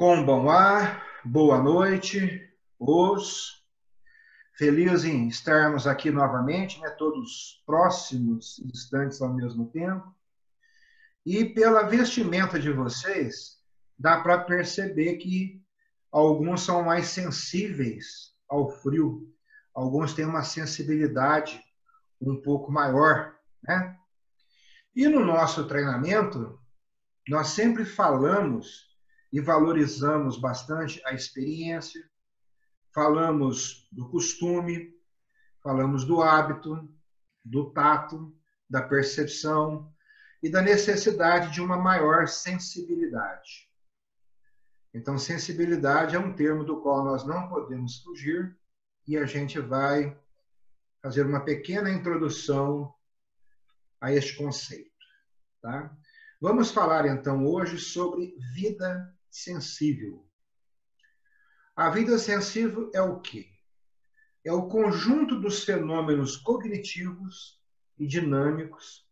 Konbanwa, boa noite, feliz em estarmos aqui novamente, né, todos próximos e distantes ao mesmo tempo. E pela vestimenta de vocês, dá para perceber que alguns são mais sensíveis ao frio, alguns têm uma sensibilidade um pouco maior, né? E no nosso treinamento, nós sempre falamos e valorizamos bastante a experiência, falamos do costume, falamos do hábito, do tato, da percepção e da necessidade de uma maior sensibilidade. Então, sensibilidade é um termo do qual nós não podemos fugir e a gente vai fazer uma pequena introdução a este conceito, tá? Vamos falar, então, hoje sobre vida sensível. A vida sensível é o quê? É o conjunto dos fenômenos cognitivos e dinâmicos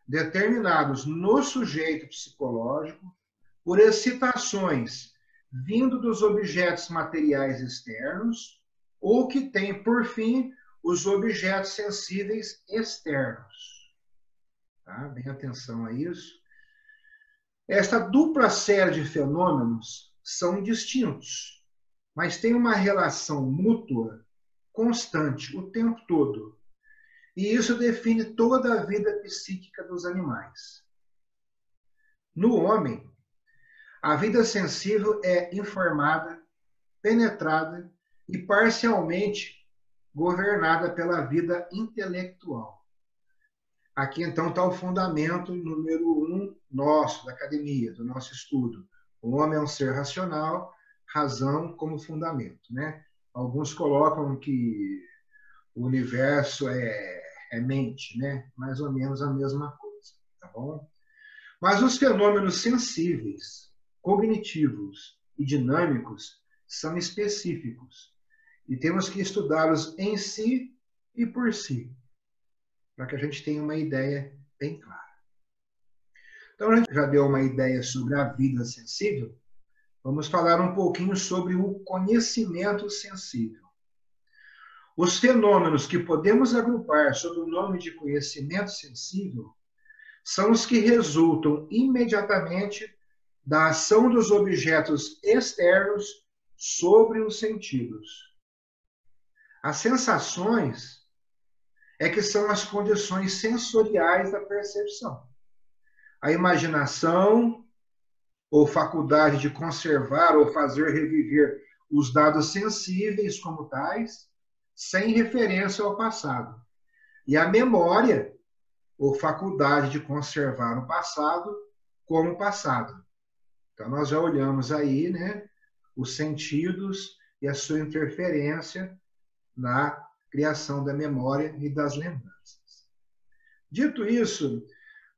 determinados no sujeito psicológico por excitações vindo dos objetos materiais externos ou que tem, por fim, os objetos sensíveis externos. Tá? Bem atenção a isso. Esta dupla série de fenômenos são distintos, mas têm uma relação mútua constante o tempo todo. E isso define toda a vida psíquica dos animais. No homem, a vida sensível é informada, penetrada e parcialmente governada pela vida intelectual. Aqui, então, está o fundamento número 1 nosso, da academia, do nosso estudo. O homem é um ser racional, razão como fundamento, né? Alguns colocam que o universo é mente, né? Mais ou menos a mesma coisa, tá bom? Mas os fenômenos sensíveis, cognitivos e dinâmicos são específicos e temos que estudá-los em si e por si, para que a gente tenha uma ideia bem clara. Então, a gente já deu uma ideia sobre a vida sensível, vamos falar um pouquinho sobre o conhecimento sensível. Os fenômenos que podemos agrupar sob o nome de conhecimento sensível são os que resultam imediatamente da ação dos objetos externos sobre os sentidos. As sensações é que são as condições sensoriais da percepção. A imaginação, ou faculdade de conservar ou fazer reviver os dados sensíveis como tais, sem referência ao passado. E a memória, ou faculdade de conservar o passado como passado. Então, nós já olhamos aí, né, os sentidos e a sua interferência na criação da memória e das lembranças. Dito isso,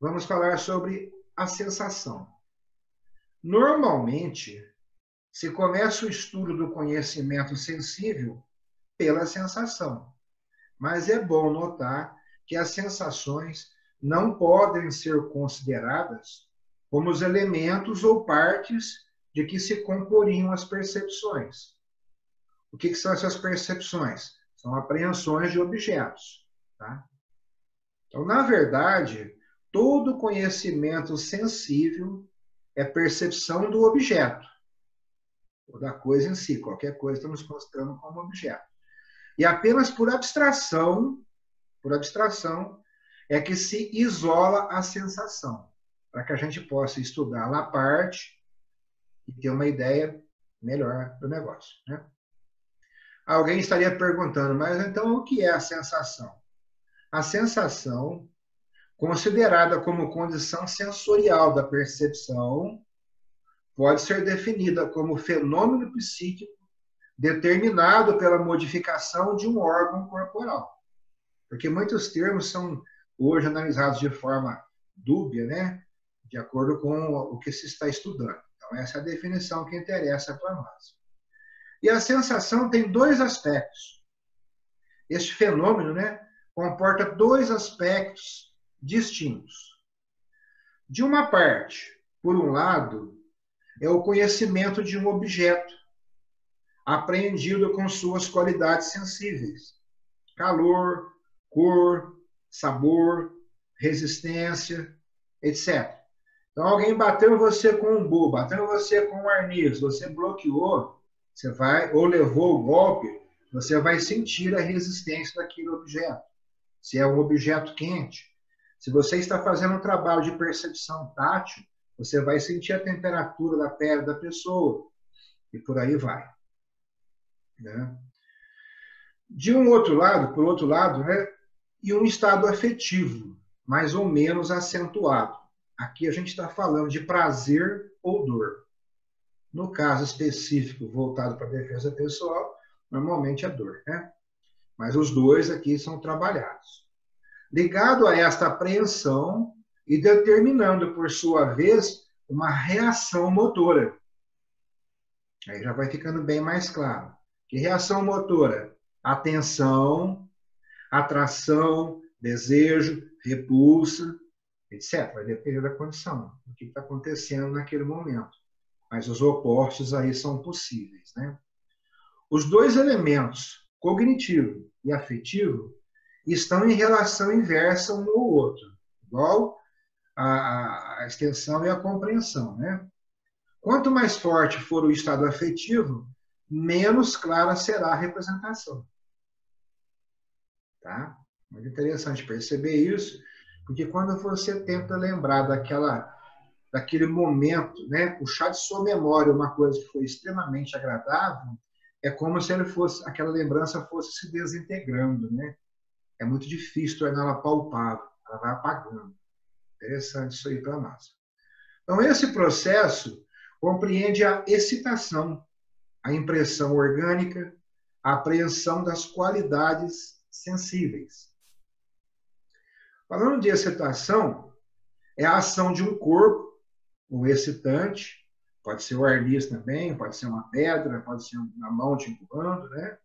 vamos falar sobre a sensação. Normalmente, se começa o estudo do conhecimento sensível pela sensação, mas é bom notar que as sensações não podem ser consideradas como os elementos ou partes de que se comporiam as percepções. O que são essas percepções? São apreensões de objetos. Tá? Então, na verdade, todo conhecimento sensível é percepção do objeto, ou da coisa em si. Qualquer coisa estamos considerando como objeto. E apenas por abstração, é que se isola a sensação, para que a gente possa estudá-la à parte e ter uma ideia melhor do negócio, né? Alguém estaria perguntando, mas então o que é a sensação? A sensação, considerada como condição sensorial da percepção, pode ser definida como fenômeno psíquico determinado pela modificação de um órgão corporal. Porque muitos termos são hoje analisados de forma dúbia, né? De acordo com o que se está estudando. Então, essa é a definição que interessa para nós. E a sensação tem dois aspectos. Este fenômeno, né, comporta dois aspectos distintos. De uma parte, por um lado, é o conhecimento de um objeto, apreendido com suas qualidades sensíveis: calor, cor, sabor, resistência, etc. Então, alguém bateu você com um bu, bateu você com um arniz, você bloqueou, você vai, ou levou o golpe, você vai sentir a resistência daquele objeto. Se é um objeto quente, se você está fazendo um trabalho de percepção tátil, você vai sentir a temperatura da pele da pessoa, e por aí vai. Né? De um outro lado, por outro lado, né, e um estado afetivo, mais ou menos acentuado. Aqui a gente está falando de prazer ou dor. No caso específico, voltado para a defesa pessoal, normalmente é dor, né? Mas os dois aqui são trabalhados. Ligado a esta apreensão e determinando, por sua vez, uma reação motora. Aí já vai ficando bem mais claro. Que reação motora? Atenção, atração, desejo, repulsa, etc. Vai depender da condição, do que está acontecendo naquele momento. Mas os opostos aí são possíveis, né? Os dois elementos, cognitivo e afetivo, estão em relação inversa um ao outro, igual a extensão e a compreensão, né? Quanto mais forte for o estado afetivo, menos clara será a representação. Tá? Muito interessante perceber isso, porque quando você tenta lembrar daquele momento, né, puxar de sua memória uma coisa que foi extremamente agradável, é como se aquela lembrança fosse se desintegrando, né? É muito difícil torná-la palpável, ela vai apagando. Interessante isso aí para nós. Então, esse processo compreende a excitação, a impressão orgânica, a apreensão das qualidades sensíveis. Falando de excitação, é a ação de um corpo, o excitante, pode ser o arniz também, pode ser uma pedra, pode ser uma mão te empurrando, né?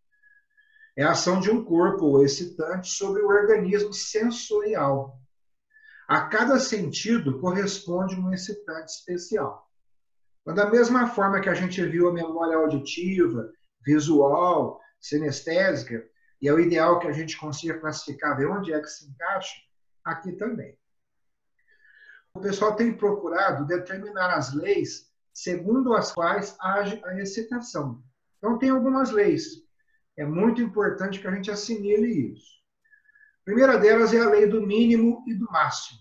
É a ação de um corpo, o excitante, sobre o organismo sensorial. A cada sentido corresponde um excitante especial. Então, da mesma forma que a gente viu a memória auditiva, visual, sinestésica, e é o ideal que a gente consiga classificar, ver onde é que se encaixa, aqui também. O pessoal tem procurado determinar as leis segundo as quais age a excitação. Então, tem algumas leis. É muito importante que a gente assimile isso. A primeira delas é a lei do mínimo e do máximo.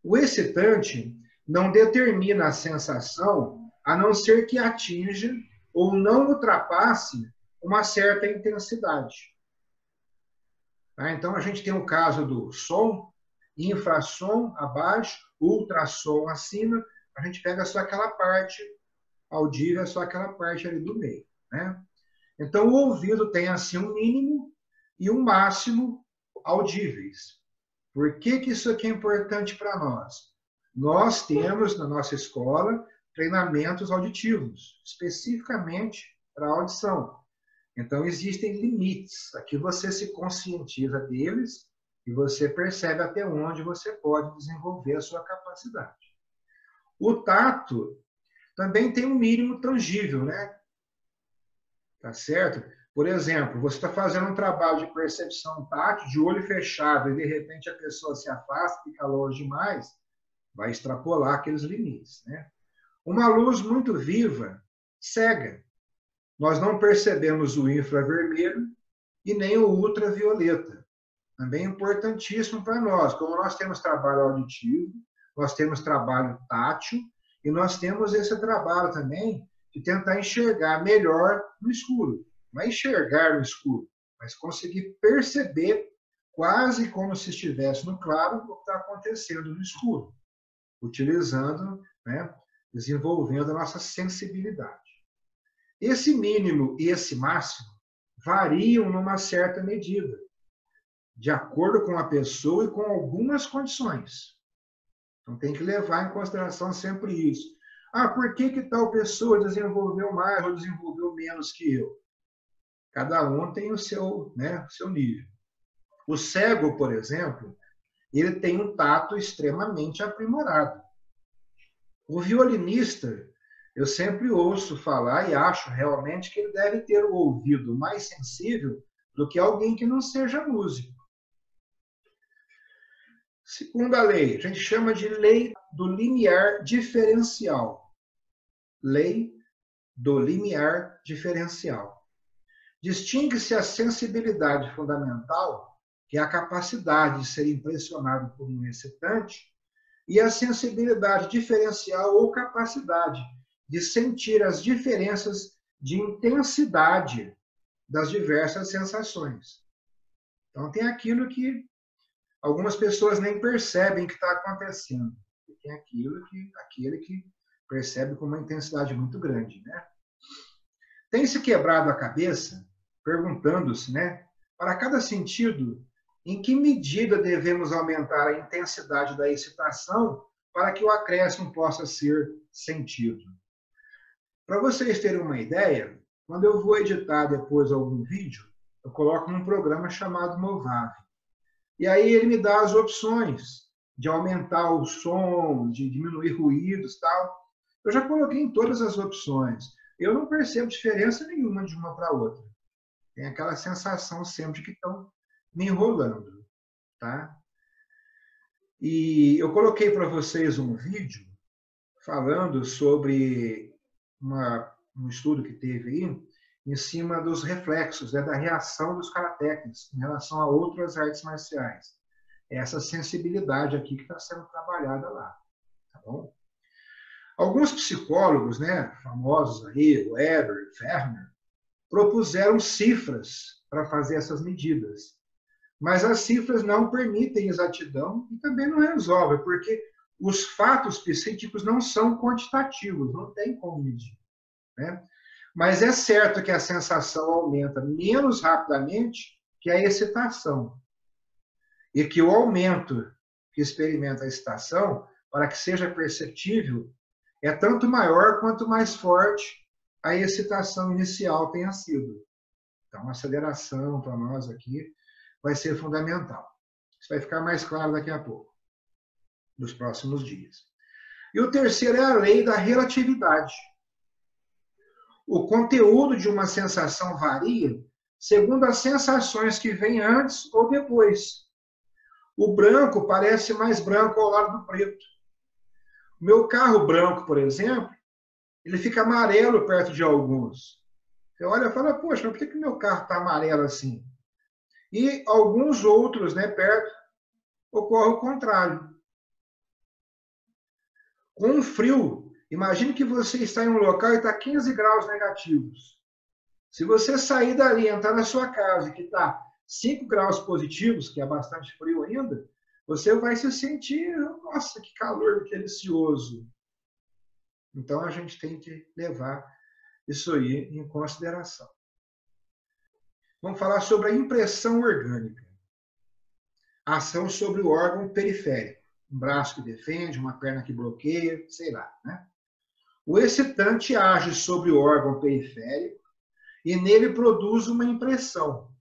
O excitante não determina a sensação a não ser que atinja ou não ultrapasse uma certa intensidade. Tá? Então, a gente tem o caso do som, infrassom abaixo, ultrassom acima, a gente pega só aquela parte audível, só aquela parte ali do meio. Né? Então, o ouvido tem assim um mínimo e um máximo audíveis. Por que isso aqui é importante para nós? Nós temos na nossa escola treinamentos auditivos, especificamente para a audição. Então, existem limites. Aqui você se conscientiza deles e você percebe até onde você pode desenvolver a sua capacidade. O tato também tem um mínimo tangível, né? Tá certo? Por exemplo, você está fazendo um trabalho de percepção tátil, de olho fechado, e de repente a pessoa se afasta, fica longe demais, vai extrapolar aqueles limites, né? Uma luz muito viva cega. Nós não percebemos o infravermelho e nem o ultravioleta. Também é importantíssimo para nós. Como nós temos trabalho auditivo, nós temos trabalho tátil, e nós temos esse trabalho também de tentar enxergar melhor no escuro. Não é enxergar no escuro, mas conseguir perceber, quase como se estivesse no claro, o que está acontecendo no escuro, utilizando, né, desenvolvendo a nossa sensibilidade. Esse mínimo e esse máximo variam numa certa medida, de acordo com a pessoa e com algumas condições. Então, tem que levar em consideração sempre isso. Ah, por que tal pessoa desenvolveu mais ou desenvolveu menos que eu? Cada um tem o seu, né, seu nível. O cego, por exemplo, ele tem um tato extremamente aprimorado. O violinista eu sempre ouço falar e acho realmente que ele deve ter o ouvido mais sensível do que alguém que não seja músico. Segunda lei, a gente chama de lei do limiar diferencial. Lei do limiar diferencial. Distingue-se a sensibilidade fundamental, que é a capacidade de ser impressionado por um excitante, e a sensibilidade diferencial ou capacidade de sentir as diferenças de intensidade das diversas sensações. Então, tem aquilo que algumas pessoas nem percebem que está acontecendo. E tem aquele que percebe com uma intensidade muito grande, né? Tem se quebrado a cabeça, perguntando-se, né, para cada sentido, em que medida devemos aumentar a intensidade da excitação para que o acréscimo possa ser sentido. Para vocês terem uma ideia, quando eu vou editar depois algum vídeo, eu coloco num programa chamado Movave. E aí ele me dá as opções de aumentar o som, de diminuir ruídos e tal. Eu já coloquei em todas as opções. Eu não percebo diferença nenhuma de uma para outra. Tem aquela sensação sempre que estão me enrolando, tá? E eu coloquei para vocês um vídeo falando sobre um estudo que teve aí em cima dos reflexos, da reação dos karatecas em relação a outras artes marciais. Essa sensibilidade aqui que está sendo trabalhada lá, tá bom? Alguns psicólogos, né, famosos aí, Weber, Ferner, propuseram cifras para fazer essas medidas. Mas as cifras não permitem exatidão e também não resolvem, porque os fatos psíquicos não são quantitativos, não tem como medir, né? Mas é certo que a sensação aumenta menos rapidamente que a excitação. E que o aumento que experimenta a excitação, para que seja perceptível, é tanto maior quanto mais forte a excitação inicial tenha sido. Então, a aceleração para nós aqui vai ser fundamental. Isso vai ficar mais claro daqui a pouco, nos próximos dias. E o terceiro é a lei da relatividade. O conteúdo de uma sensação varia segundo as sensações que vêm antes ou depois. O branco parece mais branco ao lado do preto. O meu carro branco, por exemplo, ele fica amarelo perto de alguns. Você olha e fala, poxa, mas por que meu carro está amarelo assim? E alguns outros, né, perto, ocorre o contrário. Com o frio, imagine que você está em um local e está 15 graus negativos. Se você sair dali e entrar na sua casa, que está 5 graus positivos, que é bastante frio ainda, você vai se sentir, nossa, que calor delicioso. Então, a gente tem que levar isso aí em consideração. Vamos falar sobre a impressão orgânica. A ação sobre o órgão periférico. Um braço que defende, uma perna que bloqueia, sei lá, né? O excitante age sobre o órgão periférico e nele produz uma impressão.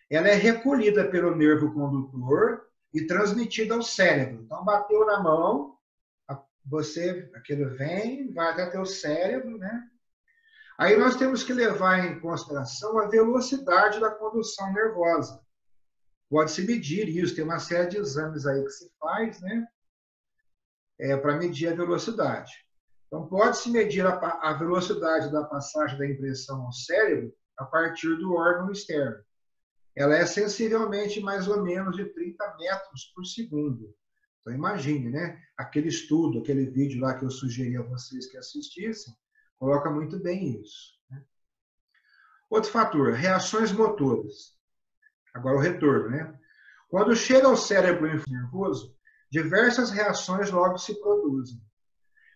Ela é recolhida pelo nervo condutor e transmitida ao cérebro. Então, bateu na mão, aquilo vem, vai até teu cérebro, né? Aí nós temos que levar em consideração a velocidade da condução nervosa. Pode-se medir isso, tem uma série de exames aí que se faz, né? Para medir a velocidade. Então, pode-se medir a velocidade da passagem da impressão ao cérebro a partir do órgão externo. Ela é sensivelmente mais ou menos de 30 metros por segundo. Então, imagine, né? Aquele estudo, aquele vídeo lá que eu sugeri a vocês que assistissem, coloca muito bem isso, né? Outro fator, reações motoras. Agora o retorno, né? Quando chega ao cérebro nervoso, diversas reações logo se produzem,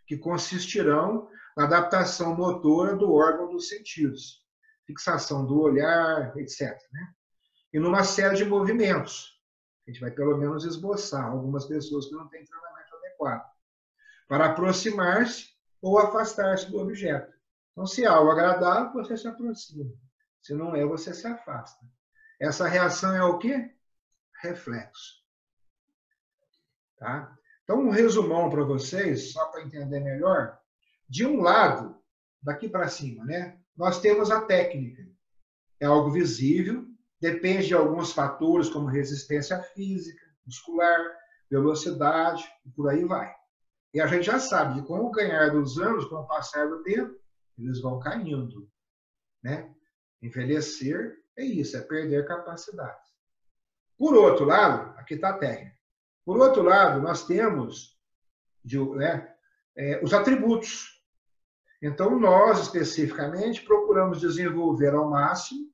que consistirão na adaptação motora do órgão dos sentidos, fixação do olhar, etc., né? E numa série de movimentos. A gente vai pelo menos esboçar algumas pessoas que não têm treinamento adequado, para aproximar-se ou afastar-se do objeto. Então, se é algo agradável, você se aproxima. Se não é, você se afasta. Essa reação é o quê? Reflexo. Tá? Então, um resumão para vocês, só para entender melhor. De um lado, daqui para cima, né, nós temos a técnica. É algo visível, depende de alguns fatores, como resistência física, muscular, velocidade, e por aí vai. E a gente já sabe que com o ganhar dos anos, com o passar do tempo, eles vão caindo, né? Envelhecer é isso, é perder capacidade. Por outro lado, aqui está a técnica. Por outro lado, nós temos os atributos. Então, nós, especificamente, procuramos desenvolver ao máximo,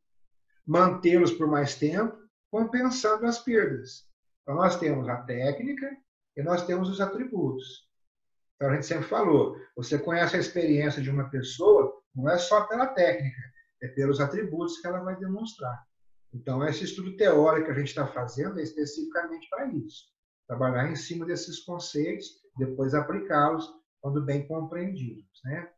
mantê-los por mais tempo, compensando as perdas. Então, nós temos a técnica e nós temos os atributos. Então, a gente sempre falou, você conhece a experiência de uma pessoa, não é só pela técnica, é pelos atributos que ela vai demonstrar. Então, esse estudo teórico que a gente está fazendo é especificamente para isso. Trabalhar em cima desses conceitos, depois aplicá-los quando bem compreendidos, né?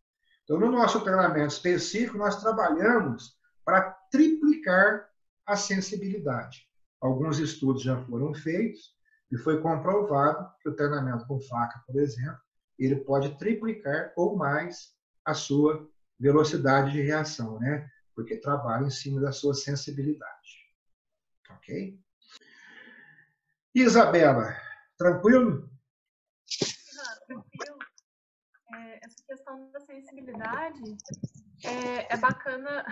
Então, no nosso treinamento específico, nós trabalhamos para triplicar a sensibilidade. Alguns estudos já foram feitos e foi comprovado que o treinamento com faca, por exemplo, ele pode triplicar ou mais a sua velocidade de reação, né? Porque trabalha em cima da sua sensibilidade. Ok? Isabela, tranquilo? Tranquilo. Essa questão da sensibilidade é bacana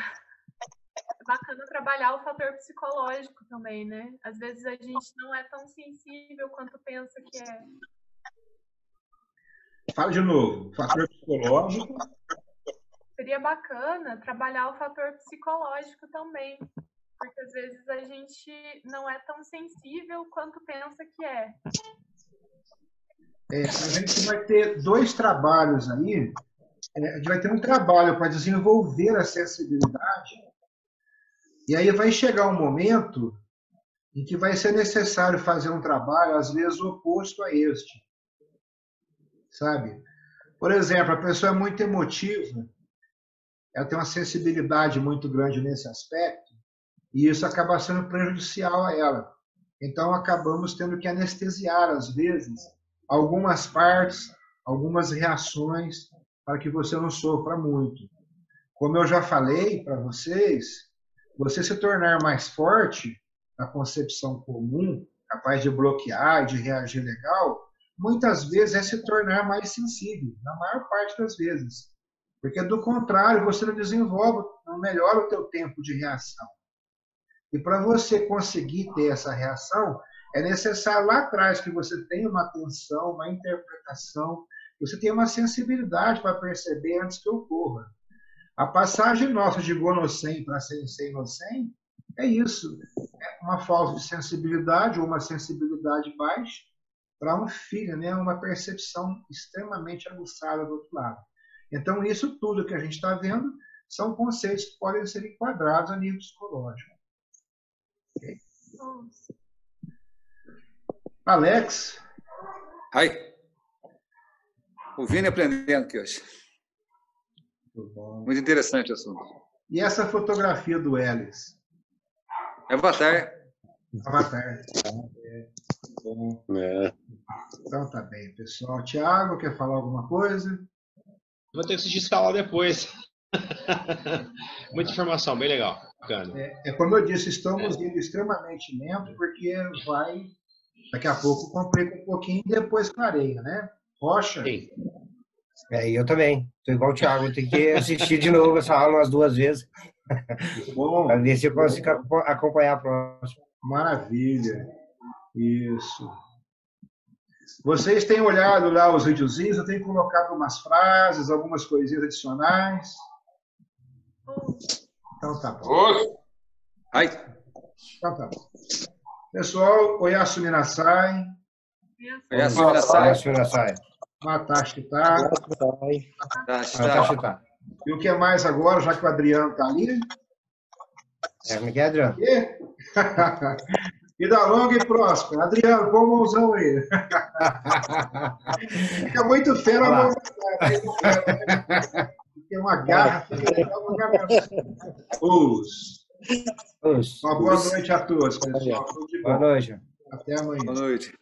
trabalhar o fator psicológico também, né? Às vezes a gente não é tão sensível quanto pensa que é. Fala de novo, fator psicológico. Seria bacana trabalhar o fator psicológico também, porque às vezes a gente não é tão sensível quanto pensa que é. A gente vai ter dois trabalhos aí. A gente vai ter um trabalho para desenvolver a sensibilidade, e aí vai chegar um momento em que vai ser necessário fazer um trabalho, às vezes, oposto a este. Sabe? Por exemplo, a pessoa é muito emotiva, ela tem uma sensibilidade muito grande nesse aspecto, e isso acaba sendo prejudicial a ela. Então, acabamos tendo que anestesiar, às vezes, algumas partes, algumas reações, para que você não sofra muito. Como eu já falei para vocês, você se tornar mais forte na concepção comum, capaz de bloquear e de reagir legal, muitas vezes é se tornar mais sensível, na maior parte das vezes. Porque, do contrário, você não desenvolve, não melhora o teu tempo de reação. E para você conseguir ter essa reação, é necessário lá atrás que você tenha uma atenção, uma interpretação, que você tenha uma sensibilidade para perceber antes que ocorra. A passagem nossa de Gonocem para Sensei Nocem é isso. É uma falta de sensibilidade ou uma sensibilidade baixa para um filho, né? Uma percepção extremamente aguçada do outro lado. Então, isso tudo que a gente está vendo são conceitos que podem ser enquadrados a nível psicológico. Okay? Alex? Hi. Ouvindo e aprendendo aqui hoje. Muito bom. Muito interessante o assunto. E essa fotografia do Elis? Avatar. Avatar. Bom. Então tá bem, pessoal. Tiago, quer falar alguma coisa? Vou ter que assistir essa aula depois. Muita informação, bem legal. Bacana. Como eu disse, estamos indo extremamente lento, porque vai, daqui a pouco, complica um pouquinho e depois clareia, né? Rocha? Sim. Eu também. Estou igual o Thiago, tenho que assistir de novo essa aula umas 2 vezes. Bom. Para ver se eu consigo acompanhar a próxima. Maravilha. Isso. Vocês têm olhado lá os videozinhos, eu tenho colocado umas frases, algumas coisinhas adicionais. Então tá bom. Ai. Então tá bom. Pessoal, Oyasu Minasai. Oyasu Minasai. Oyasu Minasai. Matashi tá. Matashi tá. E o que mais agora, já que o Adriano tá ali? Como é que é, Adriano? Vida longa e próspera. Adriano, põe o mãozão aí. Fica muito fera a mão. Tem uma garra. Uma boa noite a todos, pessoal. Boa noite. Até amanhã. Boa noite.